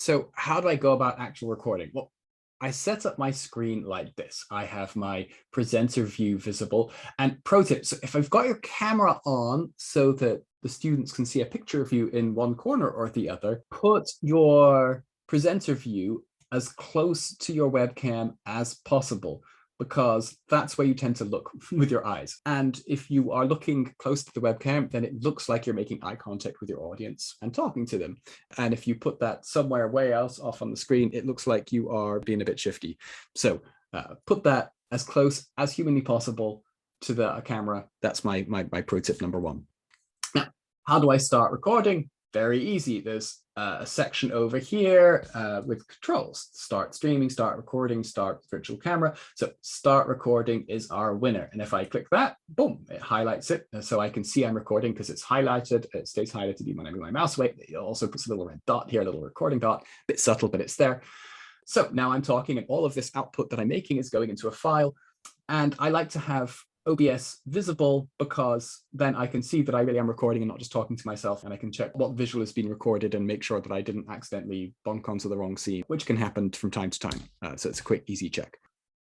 So how do I go about actual recording? Well, I set up my screen like this. I have my presenter view visible. And pro tip, so if I've got your camera on so that the students can see a picture of you in one corner or the other, put your presenter view as close to your webcam as possible, because that's where you tend to look with your eyes. And if you are looking close to the webcam, then it looks like you're making eye contact with your audience and talking to them. And if you put that somewhere way else off on the screen, it looks like you are being a bit shifty. So put that as close as humanly possible to the camera. That's my pro tip number one. Now, how do I start recording? Very easy. There's a section over here with controls. Start streaming, start recording, start virtual camera. So start recording is our winner. And if I click that, boom, it highlights it. So I can see I'm recording because it's highlighted. It stays highlighted even when I move my mouse away. It also puts a little red dot here, a little recording dot, a bit subtle, but it's there. So now I'm talking and all of this output that I'm making is going into a file. And I like to have OBS visible because then I can see that I really am recording and not just talking to myself, and I can check what visual has been recorded and make sure that I didn't accidentally bonk onto the wrong scene, which can happen from time to time. So it's a quick, easy check.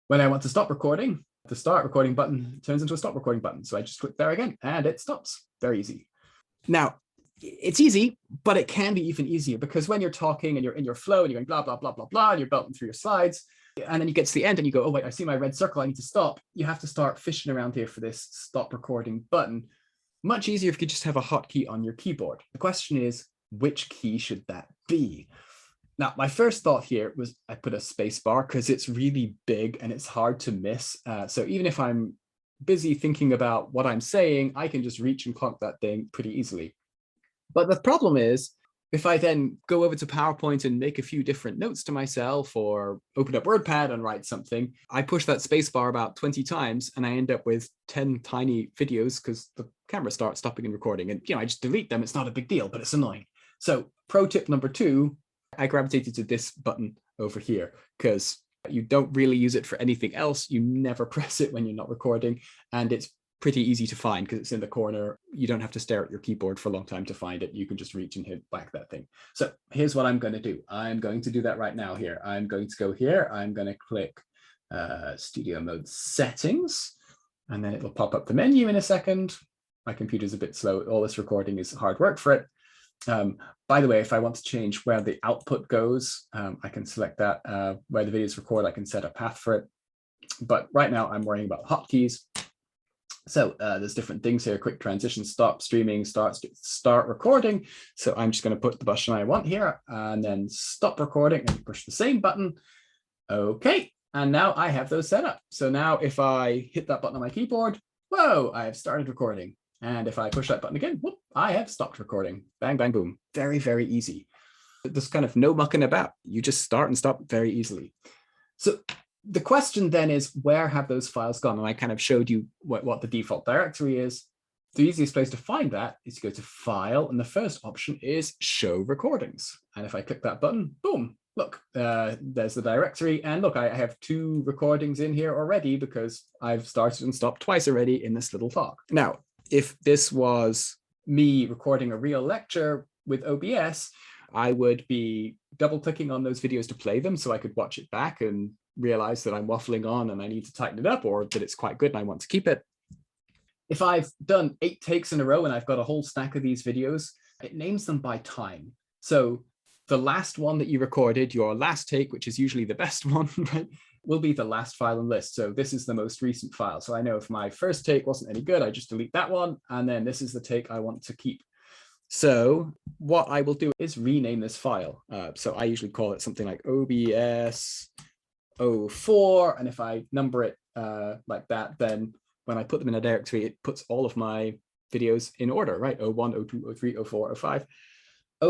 When I want to stop recording, the start recording button turns into a stop recording button. So I just click there again and it stops. Very easy. Now, it's easy, but it can be even easier because when you're talking and you're in your flow and you're going blah, blah, blah, blah, blah, and you're belting through your slides, and then you get to the end and you go, oh, wait, I see my red circle, I need to stop. You have to start fishing around here for this stop recording button. Much easier if you just have a hotkey on your keyboard. The question is, which key should that be? Now, my first thought here was I put a space bar because it's really big and it's hard to miss. So even if I'm busy thinking about what I'm saying, I can just reach and clunk that thing pretty easily. But the problem is, if I then go over to PowerPoint and make a few different notes to myself or open up WordPad and write something, I push that spacebar about 20 times and I end up with 10 tiny videos because the camera starts stopping and recording. And I just delete them. It's not a big deal, but it's annoying. So pro tip number 2, I gravitated to this button over here because you don't really use it for anything else. You never press it when you're not recording. And it's pretty easy to find because it's in the corner. You don't have to stare at your keyboard for a long time to find it. You can just reach and hit back that thing. So here's what I'm going to do. I'm going to do that right now here. I'm going to go here. I'm going to click studio mode settings, and then it'll pop up the menu in a second. My computer's a bit slow. All this recording is hard work for it. By the way, if I want to change where the output goes, I can select that. Where the videos record, I can set a path for it. But right now I'm worrying about hotkeys. So there's different things here, quick transition, stop streaming, start recording. So I'm just going to put the button I want here and then stop recording and push the same button. Okay, and now I have those set up. So now if I hit that button on my keyboard, whoa, I have started recording. And if I push that button again, whoop, I have stopped recording. Bang, bang, boom. Very, very easy. There's kind of no mucking about. You just start and stop very easily. So the question then is, where have those files gone? And I kind of showed you what the default directory is. The easiest place to find that is to go to File, and the first option is Show Recordings. And if I click that button, boom, look, there's the directory. And look, I have 2 recordings in here already because I've started and stopped twice already in this little talk. Now, if this was me recording a real lecture with OBS, I would be double-clicking on those videos to play them so I could watch it back and realize that I'm waffling on and I need to tighten it up, or that it's quite good and I want to keep it. If I've done 8 takes in a row and I've got a whole stack of these videos, it names them by time. So the last one that you recorded, your last take, which is usually the best one, right, will be the last file and list. So this is the most recent file. So I know if my first take wasn't any good, I just delete that one. And then this is the take I want to keep. So what I will do is rename this file. So I usually call it something like OBS 04, and if I number it like that, then when I put them in a directory, it puts all of my videos in order, right? 01, 02, 03, 04, 05,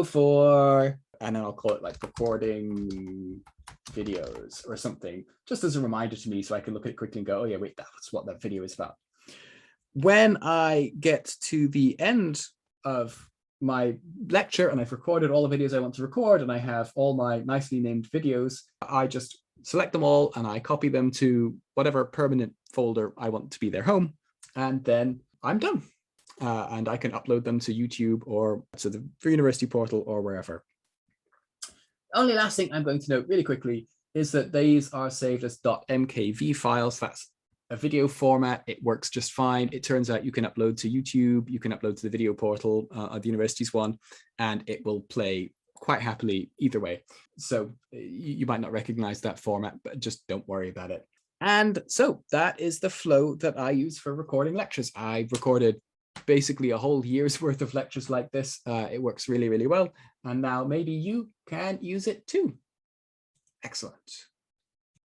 04, and then I'll call it like recording videos or something, just as a reminder to me so I can look at it quickly and go, oh yeah, wait, that's what that video is about. When I get to the end of my lecture and I've recorded all the videos I want to record and I have all my nicely named videos, I just select them all and I copy them to whatever permanent folder I want to be their home, and then I'm done. And I can upload them to YouTube or to the Free University portal or wherever. Only last thing I'm going to note really quickly is that these are saved as .mkv files. That's a video format. It works just fine. It turns out you can upload to YouTube, you can upload to the video portal of the university's one, and it will play quite happily either way. So you might not recognize that format, but just don't worry about it. And so that is the flow that I use for recording lectures. I've recorded basically a whole year's worth of lectures like this. It works really, really well. And now maybe you can use it too. Excellent.